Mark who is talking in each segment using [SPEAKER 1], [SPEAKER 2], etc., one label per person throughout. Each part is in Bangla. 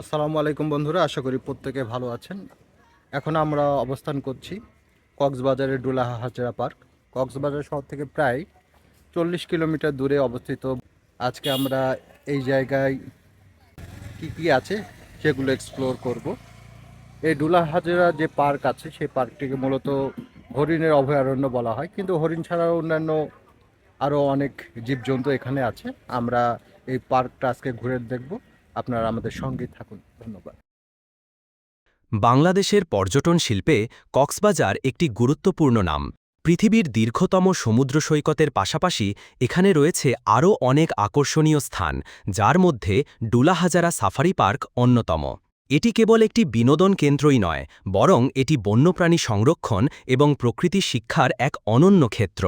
[SPEAKER 1] আসসালামু আলাইকুম বন্ধুরা, আশা করি প্রত্যেকে ভালো আছেন। এখন আমরা অবস্থান করছি কক্সবাজারের ডুলা হাজরা পার্ক। কক্সবাজার শহর থেকে প্রায় 40 কিলোমিটার দূরে অবস্থিত। আজকে আমরা এই জায়গায় কি কি আছে সেগুলো এক্সপ্লোর করব। এই ডুলা হাজরা যে পার্ক আছে সেই পার্কটিকে মূলত হরিণের অভয়ারণ্য বলা হয়, কিন্তু হরিণ ছাড়াও অন্যান্য আরও অনেক জীবজন্তু এখানে আছে। আমরা এই পার্কটা আজকে ঘুরে দেখব। আপনারা আমাদের সঙ্গেই থাকুন। ধন্যবাদ।
[SPEAKER 2] বাংলাদেশের পর্যটন শিল্পে কক্সবাজার একটি গুরুত্বপূর্ণ নাম। পৃথিবীর দীর্ঘতম সমুদ্র সৈকতের পাশাপাশি এখানে রয়েছে আরও অনেক আকর্ষণীয় স্থান, যার মধ্যে ডুলা হাজারা সাফারি পার্ক অন্যতম। এটি কেবল একটি বিনোদন কেন্দ্রই নয়, বরং এটি বন্যপ্রাণী সংরক্ষণ এবং প্রকৃতি শিক্ষার এক অনন্য ক্ষেত্র।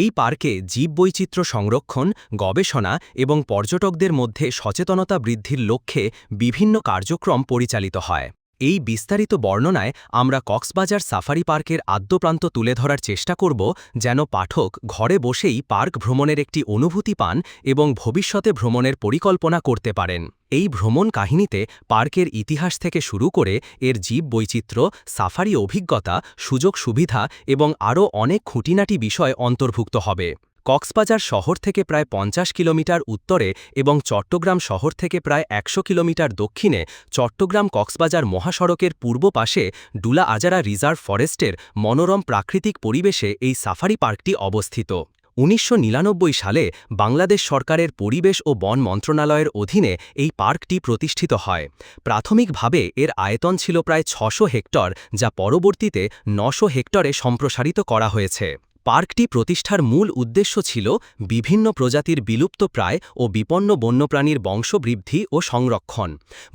[SPEAKER 2] এই পার্কে জীববৈচিত্র্য সংরক্ষণ, গবেষণা এবং পর্যটকদের মধ্যে সচেতনতা বৃদ্ধির লক্ষ্যে বিভিন্ন কার্যক্রম পরিচালিত হয়। এই বিস্তারিত বর্ণনায় আমরা কক্সবাজার সাফারি পার্কের আদ্যপ্রান্ত তুলে ধরার চেষ্টা করব, যেন পাঠক ঘরে বসেই পার্ক ভ্রমণের একটি অনুভূতি পান এবং ভবিষ্যতে ভ্রমণের পরিকল্পনা করতে পারেন। এই ভ্রমণ কাহিনীতে পার্কের ইতিহাস থেকে শুরু করে এর জীববৈচিত্র্য, সাফারি অভিজ্ঞতা, সুযোগ সুবিধা এবং আরও অনেক খুঁটিনাটি বিষয় অন্তর্ভুক্ত হবে। কক্সবাজার শহর থেকে প্রায় 50 কিলোমিটার উত্তরে এবং চট্টগ্রাম শহর থেকে প্রায় 100 কিলোমিটার দক্ষিণে চট্টগ্রাম কক্সবাজার মহাসড়কের পূর্ব পাশে ডুলা আজারা রিজার্ভ ফরেস্টের মনোরম প্রাকৃতিক পরিবেশে এই সাফারি পার্কটি অবস্থিত। ১৯৯৯ সালে বাংলাদেশ সরকারের পরিবেশ ও বন মন্ত্রণালয়ের অধীনে এই পার্কটি প্রতিষ্ঠিত হয়। প্রাথমিকভাবে এর আয়তন ছিল প্রায় ৬০০ হেক্টর, যা পরবর্তীতে ৯০০ হেক্টরে সম্প্রসারিত করা হয়েছে। পার্কটি প্রতিষ্ঠার মূল উদ্দেশ্য ছিল বিভিন্ন প্রজাতির বিলুপ্তপ্রায় ও বিপন্ন বন্যপ্রাণীর বংশবৃদ্ধি ও সংরক্ষণ,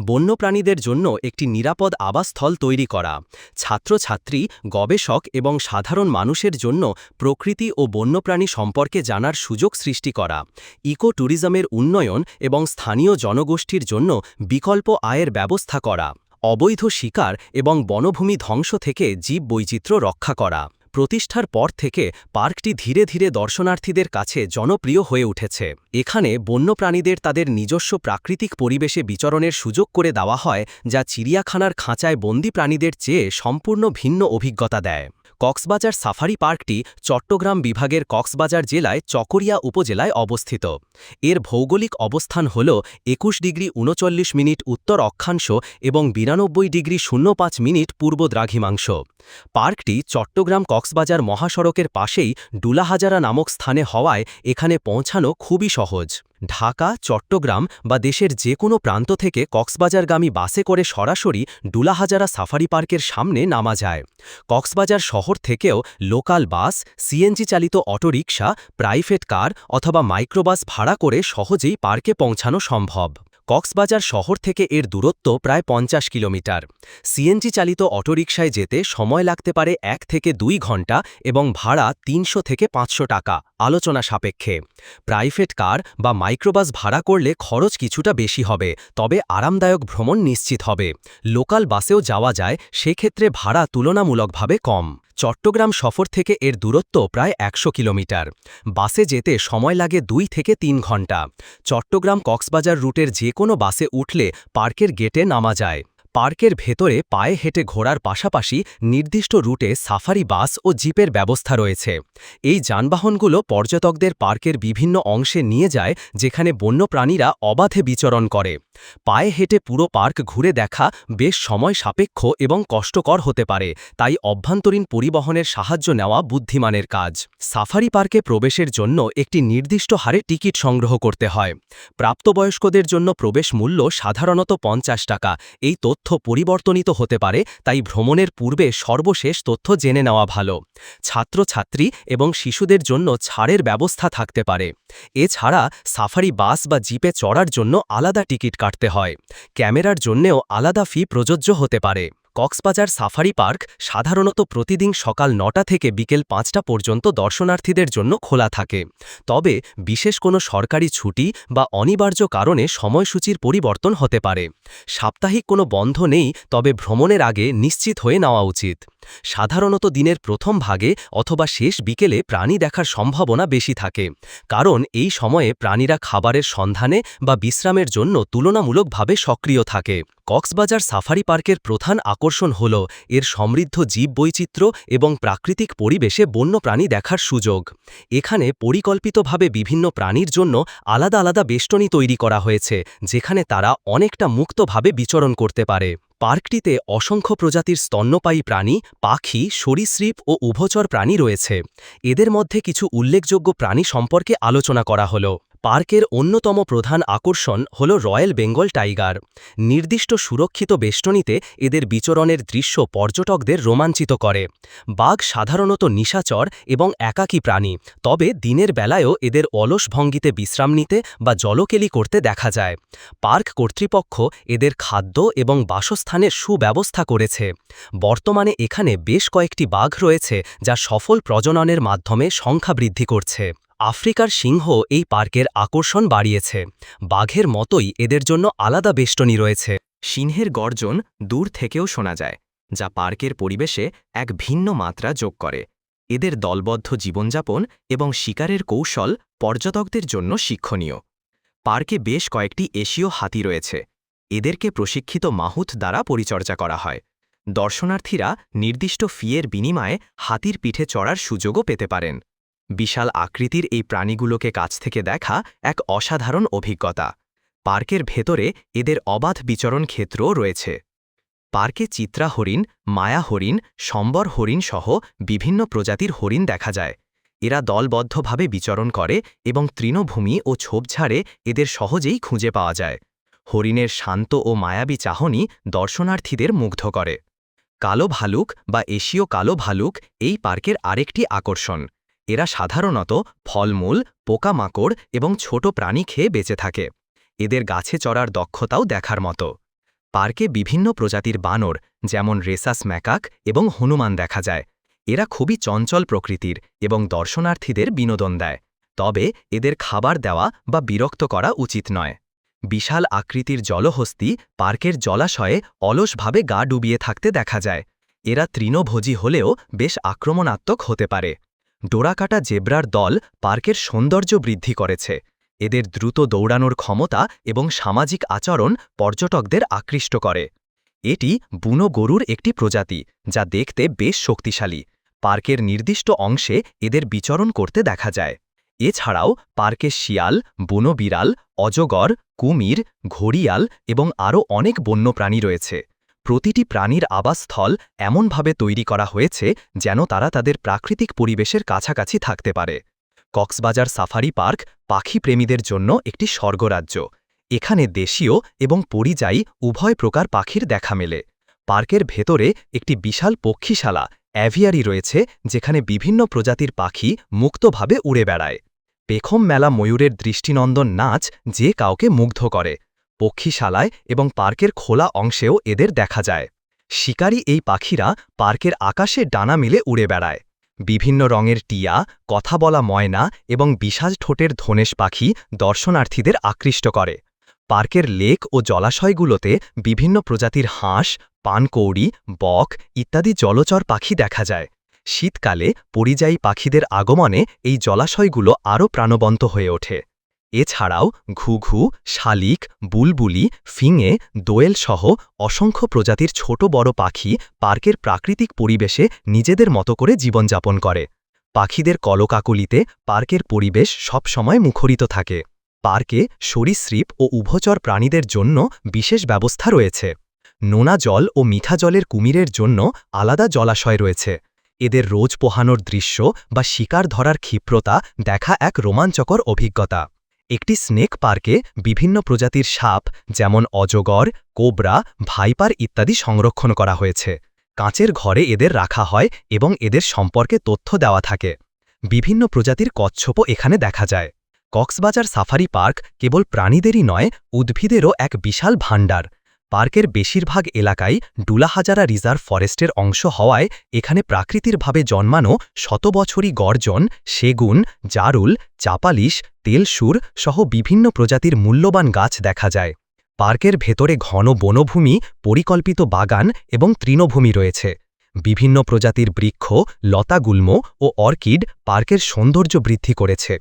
[SPEAKER 2] বন্যপ্রাণীদের জন্য একটি নিরাপদ আবাসস্থল তৈরি করা, ছাত্রছাত্রী, গবেষক এবং সাধারণ মানুষের জন্য প্রকৃতি ও বন্যপ্রাণী সম্পর্কে জানার সুযোগ সৃষ্টি করা, ইকো ট্যুরিজমের উন্নয়ন এবং স্থানীয় জনগোষ্ঠীর জন্য বিকল্প আয়ের ব্যবস্থা করা, অবৈধ শিকার এবং বনভূমি ধ্বংস থেকে জীববৈচিত্র্য রক্ষা করা। প্রতিষ্ঠার পর থেকে পার্কটি ধীরে ধীরে দর্শনার্থীদের কাছে জনপ্রিয় হয়ে উঠেছে। এখানে বন্যপ্রাণীদের তাদের নিজস্ব প্রাকৃতিক পরিবেশে বিচরণের সুযোগ করে দেওয়া হয়, যা চিড়িয়াখানার খাঁচায় বন্দি প্রাণীদের চেয়ে সম্পূর্ণ ভিন্ন অভিজ্ঞতা দেয়। কক্সবাজার সাফারি পার্কটি চট্টগ্রাম বিভাগের কক্সবাজার জেলায় চকরিয়া উপজেলায় অবস্থিত। এর ভৌগোলিক অবস্থান হল ২১°৩৯' উত্তর অক্ষাংশ এবং ৯২°০৫' পূর্ব দ্রাঘিমাংশ। পার্কটি চট্টগ্রাম কক্সবাজার মহাসড়কের পাশেই ডুলাহাজারা নামক স্থানে হওয়ায় এখানে পৌঁছানো খুবই সহজ। ঢাকা, চট্টগ্রাম বা দেশের যে কোনো প্রান্ত থেকে কক্সবাজারগামী বাসে করে সরাসরি ডুলাহাজারা সাফারি পার্কের সামনে নামা যায়। কক্সবাজার শহর থেকেও লোকাল বাস, সিএনজি চালিত অটোরিকশা, প্রাইভেট কার অথবা মাইক্রোবাস ভাড়া করে সহজেই পার্কে পৌঁছানো সম্ভব। কক্সবাজার শহর থেকে এর দূরত্ব প্রায় 50 কিলোমিটার। সিএনজি চালিত অটোরিকশায় যেতে সময় লাগতে পারে 1 থেকে 2 ঘন্টা এবং ভাড়া 300 থেকে 500 টাকা, আলোচনা সাপেক্ষে। প্রাইভেট কার বা মাইক্রোবাস ভাড়া করলে খরচ কিছুটা বেশি হবে, তবে আরামদায়ক ভ্রমণ নিশ্চিত হবে। লোকাল বাসেও যাওয়া যায়, সেক্ষেত্রে ভাড়া তুলনামূলকভাবে কম। চট্টগ্রাম সফর থেকে এর দূরত্ব প্রায় 100 কিলোমিটার। বাসে যেতে সময় লাগে 2 থেকে 3 ঘন্টা। চট্টগ্রাম কক্সবাজার রুটের যে কোনো বাসে উঠলে পার্কের গেটে নামা যায়। পার্কের ভেতরে পায়ে হেঁটে ঘোরার পাশাপাশি নির্দিষ্ট রুটে সাফারি বাস ও জিপের ব্যবস্থা রয়েছে। এই যানবাহনগুলো পর্যটকদের পার্কের বিভিন্ন অংশে নিয়ে যায়, যেখানে বন্যপ্রাণীরা অবাধে বিচরণ করে। পায়ে হেঁটে পুরো পার্ক ঘুরে দেখা বেশ সময় সাপেক্ষ এবং কষ্টকর হতে পারে, তাই অভ্যন্তরীণ পরিবহনের সাহায্য নেওয়া বুদ্ধিমানের কাজ। সাফারি পার্কে প্রবেশের জন্য একটি নির্দিষ্ট হারে টিকিট সংগ্রহ করতে হয়। প্রাপ্তবয়স্কদের জন্য প্রবেশ মূল্য সাধারণত 50 টাকা। এই তথ্য পরিবর্তনিত হতে পারে, তাই ভ্রমণের পূর্বে সর্বশেষ তথ্য জেনে নেওয়া ভালো। ছাত্রছাত্রী এবং শিশুদের জন্য ছাড়ের ব্যবস্থা থাকতে পারে। এছাড়া সাফারি বাস বা জিপে চড়ার জন্য আলাদা টিকিট কাটতে হয়। ক্যামেরার জন্যেও আলাদা ফি প্রযোজ্য হতে পারে। কক্সবাজার সাফারি পার্ক সাধারণত প্রতিদিন সকাল 9টা থেকে বিকেল 5টা পর্যন্ত দর্শনার্থীদের জন্য খোলা থাকে। তবে বিশেষ কোনো সরকারি ছুটি বা অনিবার্য কারণে সময়সূচির পরিবর্তন হতে পারে। সাপ্তাহিক কোনো বন্ধ নেই, তবে ভ্রমণের আগে নিশ্চিত হয়ে নেওয়া উচিত। সাধারণত দিনের প্রথম ভাগে অথবা শেষ বিকেলে প্রাণী দেখার সম্ভাবনা বেশি থাকে, কারণ এই সময়ে প্রাণীরা খাবারের সন্ধানে বা বিশ্রামের জন্য তুলনামূলকভাবে সক্রিয় থাকে। কক্সবাজার সাফারি পার্কের প্রধান আকর্ষণ হল এর সমৃদ্ধ জীববৈচিত্র্য এবং প্রাকৃতিক পরিবেশে বন্যপ্রাণী দেখার সুযোগ। এখানে পরিকল্পিতভাবে বিভিন্ন প্রাণীর জন্য আলাদা আলাদা বেষ্টনী তৈরি করা হয়েছে, যেখানে তারা অনেকটা মুক্তভাবে বিচরণ করতে পারে। পার্কটিতে অসংখ্য প্রজাতির স্তন্যপায়ী প্রাণী, পাখি, সরীসৃপ ও উভচর প্রাণী রয়েছে। এদের মধ্যে কিছু উল্লেখযোগ্য প্রাণী সম্পর্কে আলোচনা করা হল। পার্কের অন্যতম প্রধান আকর্ষণ হল রয়্যাল বেঙ্গল টাইগার। নির্দিষ্ট সুরক্ষিত বেষ্টনীতে এদের বিচরণের দৃশ্য পর্যটকদের রোমাঞ্চিত করে। বাঘ সাধারণত নিশাচর এবং একাকী প্রাণী, তবে দিনের বেলায়ও এদের অলস ভঙ্গিতে বিশ্রাম নিতে বা জলকেলি করতে দেখা যায়। পার্ক কর্তৃপক্ষ এদের খাদ্য এবং বাসস্থানের সুব্যবস্থা করেছে। বর্তমানে এখানে বেশ কয়েকটি বাঘ রয়েছে, যা সফল প্রজননের মাধ্যমে সংখ্যা বৃদ্ধি করছে। আফ্রিকার সিংহ এই পার্কের আকর্ষণ বাড়িয়েছে। বাঘের মতোই এদের জন্য আলাদা বেষ্টনী রয়েছে। সিংহের গর্জন দূর থেকেও শোনা যায়, যা পার্কের পরিবেশে এক ভিন্ন মাত্রা যোগ করে। এদের দলবদ্ধ জীবনযাপন এবং শিকারের কৌশল পর্যটকদের জন্য শিক্ষণীয়। পার্কে বেশ কয়েকটি এশীয় হাতি রয়েছে। এদেরকে প্রশিক্ষিত মাহুত দ্বারা পরিচর্যা করা হয়। দর্শনার্থীরা নির্দিষ্ট ফিয়ের বিনিময়ে হাতির পিঠে চড়ার সুযোগও পেতে পারেন। বিশাল আকৃতির এই প্রাণীগুলোকে কাছ থেকে দেখা এক অসাধারণ অভিজ্ঞতা। পার্কের ভেতরে এদের অবাধ বিচরণ ক্ষেত্রও রয়েছে। পার্কে চিত্রা হরিণ, মায়া হরিণ, সম্বর হরিণ সহ বিভিন্ন প্রজাতির হরিণ দেখা যায়। এরা দলবদ্ধভাবে বিচরণ করে এবং তৃণভূমি ও ঝোপঝাড়ে এদের সহজেই খুঁজে পাওয়া যায়। হরিণের শান্ত ও মায়াবী চাহনি দর্শনার্থীদের মুগ্ধ করে। কালো ভালুক বা এশীয় কালো ভালুক এই পার্কের আরেকটি আকর্ষণ। এরা সাধারণত ফলমূল, পোকামাকড় এবং ছোট প্রাণী খেয়ে বেঁচে থাকে। এদের গাছে চড়ার দক্ষতাও দেখার মতো। পার্কে বিভিন্ন প্রজাতির বানর, যেমন রেসাস ম্যাকাক এবং হনুমান দেখা যায়। এরা খুবই চঞ্চল প্রকৃতির এবং দর্শনার্থীদের বিনোদন দেয়। তবে এদের খাবার দেওয়া বা বিরক্ত করা উচিত নয়। বিশাল আকৃতির জলহস্তী পার্কের জলাশয়ে অলসভাবে গা ডুবিয়ে থাকতে দেখা যায়। এরা তৃণভোজী হলেও বেশ আক্রমণাত্মক হতে পারে। ডোরাকাটা জেব্রার দল পার্কের সৌন্দর্য বৃদ্ধি করেছে। এদের দ্রুত দৌড়ানোর ক্ষমতা এবং সামাজিক আচরণ পর্যটকদের আকৃষ্ট করে। এটি বুনো গরুর একটি প্রজাতি, যা দেখতে বেশ শক্তিশালী। পার্কের নির্দিষ্ট অংশে এদের বিচরণ করতে দেখা যায়। এছাড়াও পার্কে শিয়াল, বুনো বিড়াল, অজগর, কুমির, ঘড়িয়াল এবং আরও অনেক বন্যপ্রাণী রয়েছে। প্রতিটি প্রাণীর আবাসস্থল এমনভাবে তৈরি করা হয়েছে যেন তারা তাদের প্রাকৃতিক পরিবেশের কাছাকাছি থাকতে পারে। কক্সবাজার সাফারি পার্ক পাখি প্রেমীদের জন্য একটি স্বর্গরাজ্য। এখানে দেশীয় এবং পরিযায়ী উভয় প্রকার পাখির দেখা মেলে। পার্কের ভেতরে একটি বিশাল পক্ষীশালা অ্যাভিয়ারি রয়েছে, যেখানে বিভিন্ন প্রজাতির পাখি মুক্তভাবে উড়ে বেড়ায়। পেখম মেলা ময়ূরের দৃষ্টিনন্দন নাচ যে কাউকে মুগ্ধ করে। পক্ষীশালায় এবং পার্কের খোলা অংশেও এদের দেখা যায়। শিকারী এই পাখিরা পার্কের আকাশে ডানা মেলে উড়ে বেড়ায়। বিভিন্ন রঙের টিয়া, কথা বলা ময়না এবং বিশাল ঠোঁটের ধনেশ পাখি দর্শনার্থীদের আকৃষ্ট করে। পার্কের লেক ও জলাশয়গুলোতে বিভিন্ন প্রজাতির হাঁস, পানকৌড়ি, বক ইত্যাদি জলচর পাখি দেখা যায়। শীতকালে পরিযায়ী পাখিদের আগমনে এই জলাশয়গুলো আরও প্রাণবন্ত হয়ে ওঠে। এছাড়াও ঘুঘু, শালিক, বুলবুলি, ফিঙে, দোয়েল সহ অসংখ্য প্রজাতির ছোট বড় পাখি পার্কের প্রাকৃতিক পরিবেশে নিজেদের মতো করে জীবনযাপন করে। পাখিদের কলকাকলিতে পার্কের পরিবেশ সবসময় মুখরিত থাকে। পার্কে সরীসৃপ ও উভচর প্রাণীদের জন্য বিশেষ ব্যবস্থা রয়েছে। নোনা জল ও মিঠা জলের কুমিরের জন্য আলাদা জলাশয় রয়েছে। এদের রোজ পোহানোর দৃশ্য বা শিকার ধরার ক্ষিপ্রতা দেখা এক রোমাঞ্চকর অভিজ্ঞতা। একটি স্নেক পার্কে বিভিন্ন প্রজাতির সাপ, যেমন অজগর, কোবরা, ভাইপার ইত্যাদি সংরক্ষণ করা হয়েছে। কাঁচের ঘরে এদের রাখা হয় এবং এদের সম্পর্কে তথ্য দেওয়া থাকে। বিভিন্ন প্রজাতির কচ্ছপও এখানে দেখা যায়। কক্সবাজার সাফারি পার্ক কেবল প্রাণীদেরই নয়, উদ্ভিদেরও এক বিশাল ভাণ্ডার। পার্কের বেশিরভাগ এলাকায় ডুলাহাজারা রিজার্ভ ফরেস্টের অংশ হওয়ায় এখানে প্রাকৃতিকভাবে জন্মানো শতবছরী গর্জন, সেগুন, জারুল, চাপালিশ, তেলসুর সহ বিভিন্ন প্রজাতির মূল্যবান গাছ দেখা যায়। পার্কের ভেতরে ঘন বনভূমি, পরিকল্পিত বাগান এবং তৃণভূমি রয়েছে। বিভিন্ন প্রজাতির বৃক্ষ, লতাগুল্ম ও অর্কিড পার্কের সৌন্দর্য বৃদ্ধি করেছে।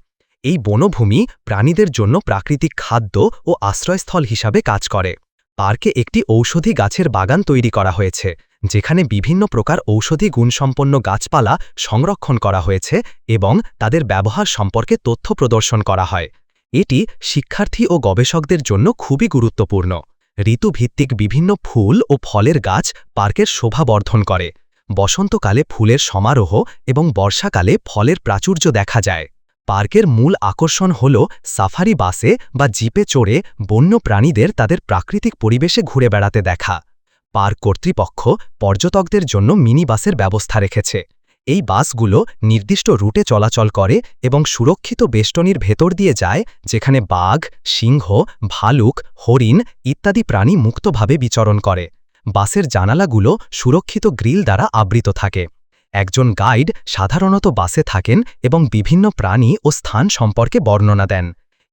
[SPEAKER 2] এই বনভূমি প্রাণীদের জন্য প্রাকৃতিক খাদ্য ও আশ্রয়স্থল হিসাবে কাজ করে। পার্কে একটি ঔষধি গাছের বাগান তৈরি করা হয়েছে, যেখানে বিভিন্ন প্রকার ঔষধি গুণসম্পন্ন গাছপালা সংরক্ষণ করা হয়েছে এবং তাদের ব্যবহার সম্পর্কে তথ্য প্রদর্শন করা হয়। এটি শিক্ষার্থী ও গবেষকদের জন্য খুবই গুরুত্বপূর্ণ। ঋতুভিত্তিক বিভিন্ন ফুল ও ফলের গাছ পার্কের শোভা বর্ধন করে। বসন্তকালে ফুলের সমারোহ এবং বর্ষাকালে ফলের প্রাচুর্য দেখা যায়। পার্কের মূল আকর্ষণ হল সাফারি বাসে বা জিপে চড়ে বন্য প্রাণীদের তাদের প্রাকৃতিক পরিবেশে ঘুরে বেড়াতে দেখা। পার্ক কর্তৃপক্ষ পর্যটকদের জন্য মিনি বাসের ব্যবস্থা রেখেছে। এই বাসগুলো নির্দিষ্ট রুটে চলাচল করে এবং সুরক্ষিত বেষ্টনীর ভেতর দিয়ে যায়, যেখানে বাঘ, সিংহ, ভালুক, হরিণ ইত্যাদি প্রাণী মুক্তভাবে বিচরণ করে। বাসের জানালাগুলো সুরক্ষিত গ্রিল দ্বারা আবৃত থাকে। একজন গাইড সাধারণত বাসে থাকেন এবং বিভিন্ন প্রাণী ও স্থান সম্পর্কে বর্ণনা দেন।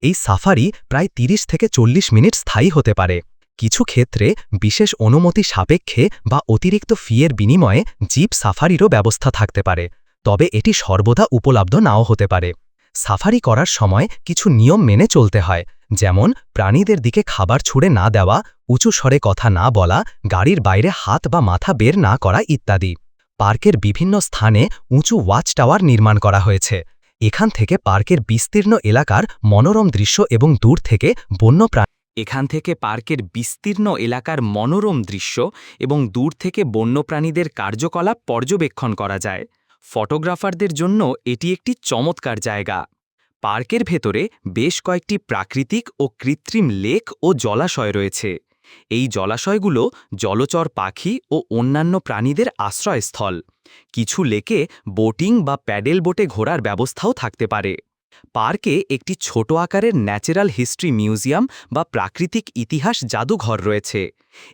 [SPEAKER 2] এই সাফারি প্রায় 30 থেকে 40 মিনিট স্থায়ী হতে পারে। কিছু ক্ষেত্রে বিশেষ অনুমতি সাপেক্ষে বা অতিরিক্ত ফিয়ের বিনিময়ে জিপ সাফারিরও ব্যবস্থা থাকতে পারে, তবে এটি সর্বদা উপলব্ধ নাও হতে পারে। সাফারি করার সময় কিছু নিয়ম মেনে চলতে হয়, যেমন প্রাণীদের দিকে খাবার ছুঁড়ে না দেওয়া, উঁচু স্বরে কথা না বলা, গাড়ির বাইরে হাত বা মাথা বের না করা ইত্যাদি। পার্কের বিভিন্ন স্থানে উঁচু ওয়াচ টাওয়ার নির্মাণ করা হয়েছে। এখান থেকে পার্কের বিস্তীর্ণ এলাকার মনোরম দৃশ্য এবং দূর থেকে বন্যপ্রাণীদের কার্যকলাপ পর্যবেক্ষণ করা যায়। ফটোগ্রাফারদের জন্য এটি একটি চমৎকার জায়গা। পার্কের ভেতরে বেশ কয়েকটি প্রাকৃতিক ও কৃত্রিম লেক ও জলাশয় রয়েছে। এই জলাশয়গুলো জলচর পাখি ও অন্যান্য প্রাণীদের আশ্রয়স্থল। কিছু লেকে বোটিং বা প্যাডেল বোটে ঘোরার ব্যবস্থাও থাকতে পারে। পার্কে একটি ছোট আকারের ন্যাচারাল হিস্ট্রি মিউজিয়াম বা প্রাকৃতিক ইতিহাস জাদুঘর রয়েছে।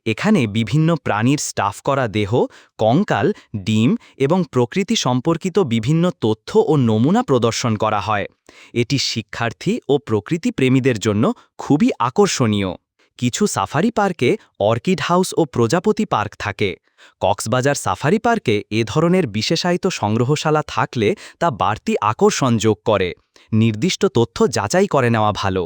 [SPEAKER 2] এখানে বিভিন্ন প্রাণীর স্টাফ করা দেহ, কঙ্কাল, ডিম এবং প্রকৃতি সম্পর্কিত বিভিন্ন তথ্য ও নমুনা প্রদর্শন করা হয়। এটি শিক্ষার্থী ও প্রকৃতি প্রেমীদের জন্য খুবই আকর্ষণীয়। কিছু সাফারি পার্কে অর্কিড হাউস ও প্রজাপতি পার্ক থাকে। কক্সবাজার সাফারি পার্কে এ ধরনের বিশেষায়িত সংগ্রহশালা থাকলে তা বাড়তি আকর্ষণ যোগ করে। নির্দিষ্ট তথ্য যাচাই করে নেওয়া ভালো।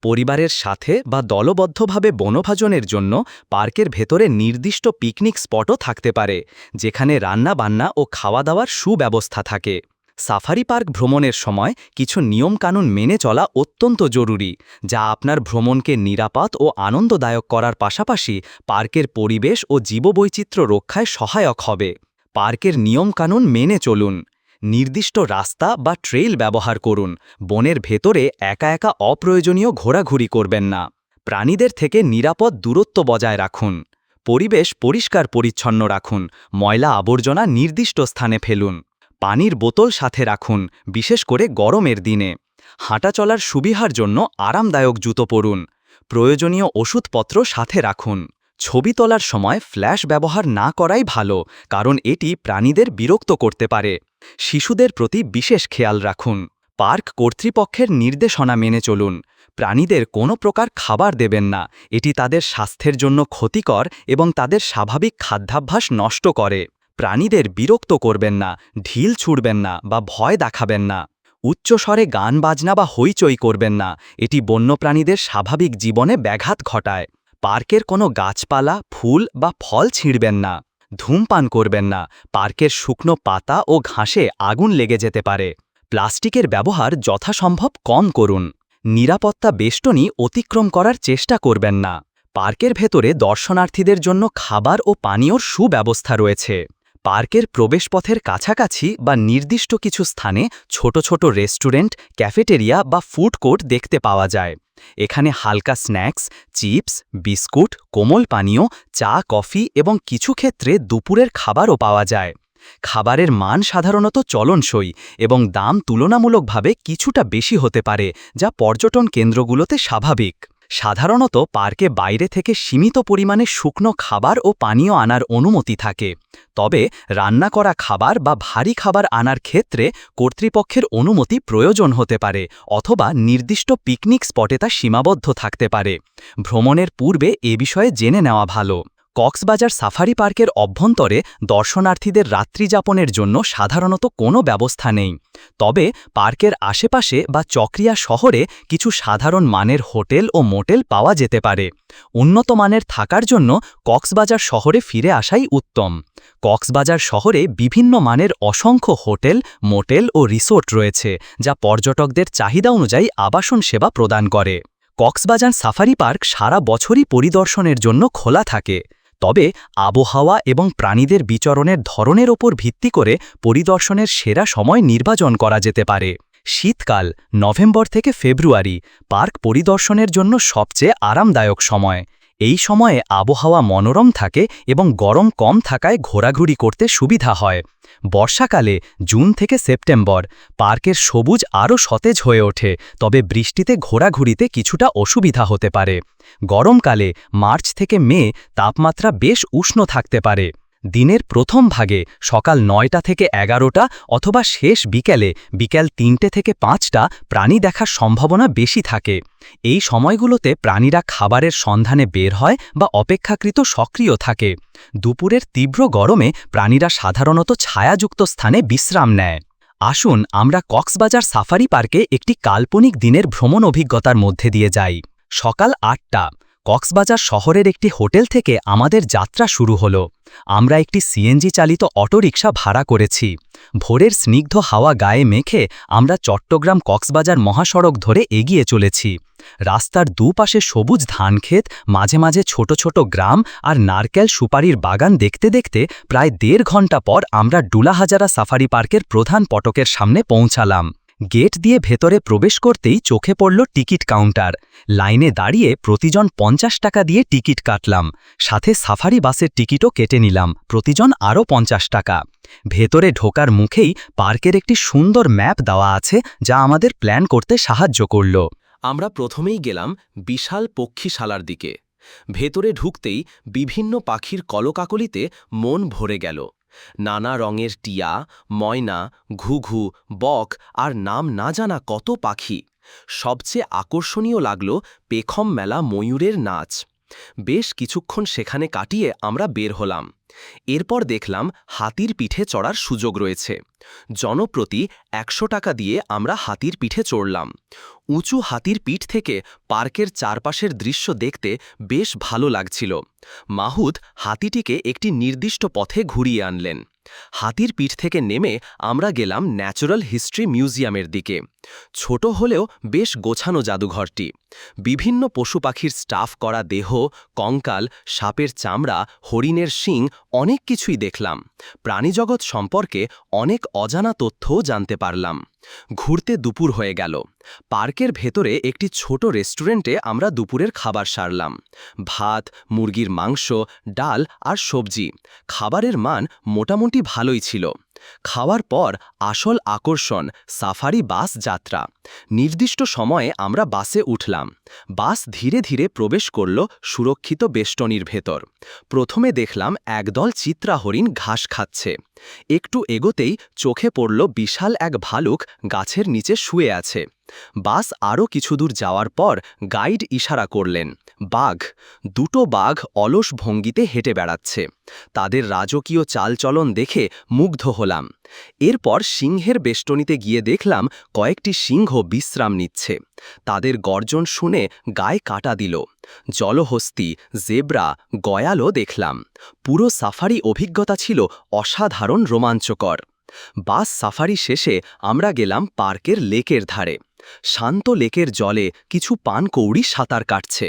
[SPEAKER 2] পরিবারের সাথে বা দলবদ্ধভাবে বনভোজনের জন্য পার্কের ভেতরে নির্দিষ্ট পিকনিক স্পটও থাকতে পারে, যেখানে রান্নাবান্না ও খাওয়া দাওয়ার সুব্যবস্থা থাকে। সাফারি পার্ক ভ্রমণের সময় কিছু নিয়মকানুন মেনে চলা অত্যন্ত জরুরি, যা আপনার ভ্রমণকে নিরাপদ ও আনন্দদায়ক করার পাশাপাশি পার্কের পরিবেশ ও জীববৈচিত্র্য রক্ষায় সহায়ক হবে। পার্কের নিয়মকানুন মেনে চলুন। নির্দিষ্ট রাস্তা বা ট্রেইল ব্যবহার করুন। বনের ভেতরে একা একা অপ্রয়োজনীয় ঘোরাঘুরি করবেন না। প্রাণীদের থেকে নিরাপদ দূরত্ব বজায় রাখুন। পরিবেশ পরিষ্কার পরিচ্ছন্ন রাখুন। ময়লা আবর্জনা নির্দিষ্ট স্থানে ফেলুন। পানির বোতল সাথে রাখুন, বিশেষ করে গরমের দিনে। হাঁটাচলার সুবিধার জন্য আরামদায়ক জুতো পরুন। প্রয়োজনীয় ওষুধপত্র সাথে রাখুন। ছবি তোলার সময় ফ্ল্যাশ ব্যবহার না করাই ভালো, কারণ এটি প্রাণীদের বিরক্ত করতে পারে। শিশুদের প্রতি বিশেষ খেয়াল রাখুন। পার্ক কর্তৃপক্ষের নির্দেশনা মেনে চলুন। প্রাণীদের কোনো প্রকার খাবার দেবেন না, এটি তাদের স্বাস্থ্যের জন্য ক্ষতিকর এবং তাদের স্বাভাবিক খাদ্যাভ্যাস নষ্ট করে। প্রাণীদের বিরক্ত করবেন না, ঢিল ছুঁড়বেন না বা ভয় দেখাবেন না। উচ্চস্বরে গান বাজনা বা হইচই করবেন না, এটি বন্যপ্রাণীদের স্বাভাবিক জীবনে ব্যাঘাত ঘটায়। পার্কের কোনো গাছপালা, ফুল বা ফল ছিঁড়বেন না। ধূমপান করবেন না, পার্কের শুকনো পাতা ও ঘাসে আগুন লেগে যেতে পারে। প্লাস্টিকের ব্যবহার যথাসম্ভব কম করুন। নিরাপত্তা বেষ্টনী অতিক্রম করার চেষ্টা করবেন না। পার্কের ভেতরে দর্শনার্থীদের জন্য খাবার ও পানীয়র সুব্যবস্থা রয়েছে। পার্কের প্রবেশপথের কাছাকাছি বা নির্দিষ্ট কিছু স্থানে ছোট ছোট রেস্টুরেন্ট, ক্যাফেটেরিয়া বা ফুড কোর্ট দেখতে পাওয়া যায়। এখানে হালকা স্ন্যাক্স, চিপস, বিস্কুট, কোমল পানীয়, চা, কফি এবং কিছু ক্ষেত্রে দুপুরের খাবারও পাওয়া যায়। খাবারের মান সাধারণত চলনসই এবং দাম তুলনামূলকভাবে কিছুটা বেশি হতে পারে, যা পর্যটন কেন্দ্রগুলোতে স্বাভাবিক। সাধারণত পার্কে বাইরে থেকে সীমিত পরিমাণে শুকনো খাবার ও পানীয় আনার অনুমতি থাকে, তবে রান্না করা খাবার বা ভারী খাবার আনার ক্ষেত্রে কর্তৃপক্ষের অনুমতি প্রয়োজন হতে পারে অথবা নির্দিষ্ট পিকনিক স্পটে তা সীমাবদ্ধ থাকতে পারে। ভ্রমণের পূর্বে এ বিষয়ে জেনে নেওয়া ভালো। কক্সবাজার সাফারি পার্কের অভ্যন্তরে দর্শনার্থীদের রাত্রিযাপনের জন্য সাধারণত কোনো ব্যবস্থা নেই, তবে পার্কের আশেপাশে বা চকরিয়া শহরে কিছু সাধারণ মানের হোটেল ও মোটেল পাওয়া যেতে পারে। উন্নত মানের থাকার জন্য কক্সবাজার শহরে ফিরে আসাই উত্তম। কক্সবাজার শহরে বিভিন্ন মানের অসংখ্য হোটেল, মোটেল ও রিসোর্ট রয়েছে, যা পর্যটকদের চাহিদা অনুযায়ী আবাসন সেবা প্রদান করে। কক্সবাজার সাফারি পার্ক সারা বছরই পরিদর্শনের জন্য খোলা থাকে, তবে আবহাওয়া এবং প্রাণীদের বিচরণের ধরনের ওপর ভিত্তি করে পরিদর্শনের সেরা সময় নির্বাচন করা যেতে পারে। শীতকাল নভেম্বর থেকে ফেব্রুয়ারি পার্ক পরিদর্শনের জন্য সবচেয়ে আরামদায়ক সময়। এই সময়ে আবহাওয়া মনোরম থাকে এবং গরম কম থাকায় ঘোরাঘুরি করতে সুবিধা হয়। বর্ষাকালে জুন থেকে সেপ্টেম্বর পার্কের সবুজ আরও সতেজ হয়ে ওঠে, তবে বৃষ্টিতে ঘোরাঘুরিতে কিছুটা অসুবিধা হতে পারে। গরমকালে মার্চ থেকে মে তাপমাত্রা বেশ উষ্ণ থাকতে পারে। দিনের প্রথম ভাগে সকাল ৯টা থেকে ১১টা অথবা শেষ বিকেল ৩টে থেকে ৫টা প্রাণী দেখার সম্ভাবনা বেশি থাকে। এই সময়গুলোতে প্রাণীরা খাবারের সন্ধানে বের হয় বা অপেক্ষাকৃত সক্রিয় থাকে। দুপুরের তীব্র গরমে প্রাণীরা সাধারণত ছায়াযুক্ত স্থানে বিশ্রাম নেয়। আসুন আমরা কক্সবাজার সাফারি পার্কে একটি কাল্পনিক দিনের ভ্রমণ অভিজ্ঞতার মধ্যে দিয়ে যাই। সকাল ৮টা কক্সবাজার শহরের একটি হোটেল থেকে আমাদের যাত্রা শুরু হলো। আমরা একটি সিএনজি চালিত অটোরিকশা ভাড়া করেছি। ভোরের স্নিগ্ধ হাওয়া গায়ে মেখে আমরা চট্টগ্রাম কক্সবাজার মহাসড়ক ধরে এগিয়ে চলেছি। রাস্তার দুপাশে সবুজ ধানক্ষেত, মাঝে মাঝে ছোট ছোট গ্রাম আর নারকেল সুপারির বাগান দেখতে দেখতে প্রায় ১.৫ ঘন্টা পর আমরা ডুলাহাজারা সাফারি পার্কের প্রধান ফটকের সামনে পৌঁছালাম। গেট দিয়ে ভেতরে প্রবেশ করতেই চোখে পড়ল টিকিট কাউন্টার। লাইনে দাঁড়িয়ে প্রতিজন ৫০ টাকা দিয়ে টিকিট কাটলাম, সাথে সাফারি বাসের টিকিটও কেটে নিলাম, প্রতিজন আরও ৫০ টাকা। ভেতরে ঢোকার মুখেই পার্কের একটি সুন্দর ম্যাপ দেওয়া আছে, যা আমাদের প্ল্যান করতে সাহায্য করল।
[SPEAKER 3] আমরা প্রথমেই গেলাম বিশাল পক্ষীশালার দিকে। ভেতরে ঢুকতেই বিভিন্ন পাখির কলকাকলিতে মন ভরে গেল। নানা রঙের টিয়া, ময়না, ঘুঘু, বক আর নাম না জানা কত পাখি। সবচেয়ে আকর্ষণীয় লাগল পেখম মেলা ময়ূরের নাচ। বেশ কিছুক্ষণ সেখানে কাটিয়ে আমরা বের হলাম। এরপর দেখলাম হাতির পিঠে চড়ার সুযোগ রয়েছে। জনপ্রতি ১০০ টাকা দিয়ে আমরা হাতির পিঠে চড়লাম। উঁচু হাতির পিঠ থেকে পার্কের চারপাশের দৃশ্য দেখতে বেশ ভালো লাগছিল। মাহুদ হাতিটিকে একটি নির্দিষ্ট পথে ঘুরিয়ে আনলেন। হাতির পিঠ থেকে নেমে আমরা গেলাম ন্যাচারাল হিস্ট্রি মিউজিয়ামের দিকে। ছোট হলেও বেশ গোছানো জাদুঘরটি। বিভিন্ন পশু পাখির স্টাফ করা দেহ, কঙ্কাল, সাপের চামড়া, হরিণের শিং অনেক কিছুই দেখলাম। প্রাণীজগৎ সম্পর্কে অনেক অজানা তথ্যও জানতে পারলাম। ঘুরতে দুপুর হয়ে গেল। পার্কের ভেতরে একটি ছোট রেস্টুরেন্টে আমরা দুপুরের খাবার সারলাম। ভাত, মুরগির মাংস, ডাল আর সবজি। খাবারের মান মোটামুটি ভালোই ছিল। খাওয়ার পর আসল আকর্ষণ সাফারি বাস যাত্রা। নির্দিষ্ট সময়ে আমরা বাসে উঠলাম। বাস ধীরে ধীরে প্রবেশ করল সুরক্ষিত বেষ্টনীর ভেতর। প্রথমে দেখলাম একদল চিত্রা হরিণ ঘাস খাচ্ছে। একটু এগোতেই চোখে পড়ল বিশাল এক ভালুক গাছের নিচে শুয়ে আছে। বাস আরও কিছু দূর যাওয়ার পর গাইড ইশারা করলেন, বাঘ। দুটো বাঘ অলস ভঙ্গিতে হেঁটে বেড়াচ্ছে। তাদের রাজকীয় চালচলন দেখে মুগ্ধ হলাম। এরপর সিংহের বেষ্টনীতে গিয়ে দেখলাম কয়েকটি সিংহ বিশ্রাম নিচ্ছে। তাদের গর্জন শুনে গায়ে কাঁটা দিল। জলহস্তী, জেব্রা, গয়ালও দেখলাম। পুরো সাফারি অভিজ্ঞতা ছিল অসাধারণ রোমাঞ্চকর। বাস সাফারি শেষে আমরা গেলাম পার্কের লেকের ধারে। শান্ত লেকের জলে কিছু পানকৌড়ি সাঁতার কাটছে।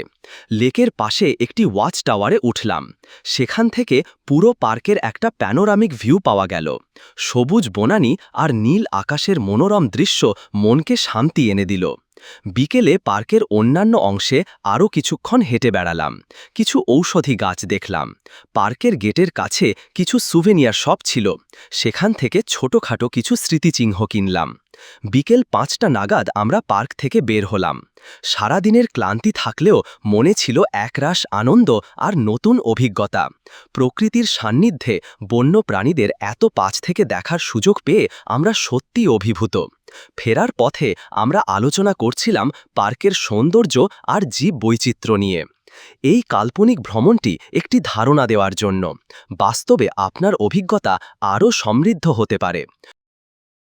[SPEAKER 3] লেকের পাশে একটি ওয়াচ টাওয়ারে উঠলাম। সেখান থেকে পুরো পার্কের একটা প্যানোরামিক ভিউ পাওয়া গেল। সবুজ বনানী আর নীল আকাশের মনোরম দৃশ্য মনকে শান্তি এনে দিল। বিকেলে পার্কের অন্যান্য অংশে আরও কিছুক্ষণ হেঁটে বেড়ালাম। কিছু ঔষধি গাছ দেখলাম। পার্কের গেটের কাছে কিছু সুভেনিয়ার শপ ছিল। সেখান থেকে ছোটখাটো কিছু স্মৃতিচিহ্ন কিনলাম। বিকেল ৫টা নাগাদ আমরা পার্ক থেকে বের হলাম। সারাদিনের ক্লান্তি থাকলেও মনে ছিল একরাশ আনন্দ আর নতুন অভিজ্ঞতা। প্রকৃতির সান্নিধ্যে বন্য প্রাণীদের এত পাশ থেকে দেখার সুযোগ পেয়ে আমরা সত্যিই অভিভূত। ফেরার পথে আমরা আলোচনা করছিলাম পার্কের সৌন্দর্য আর জীব বৈচিত্র্য নিয়ে। এই কাল্পনিক ভ্রমণটি একটি ধারণা দেওয়ার জন্য। বাস্তবে আপনার অভিজ্ঞতা আরও সমৃদ্ধ হতে পারে।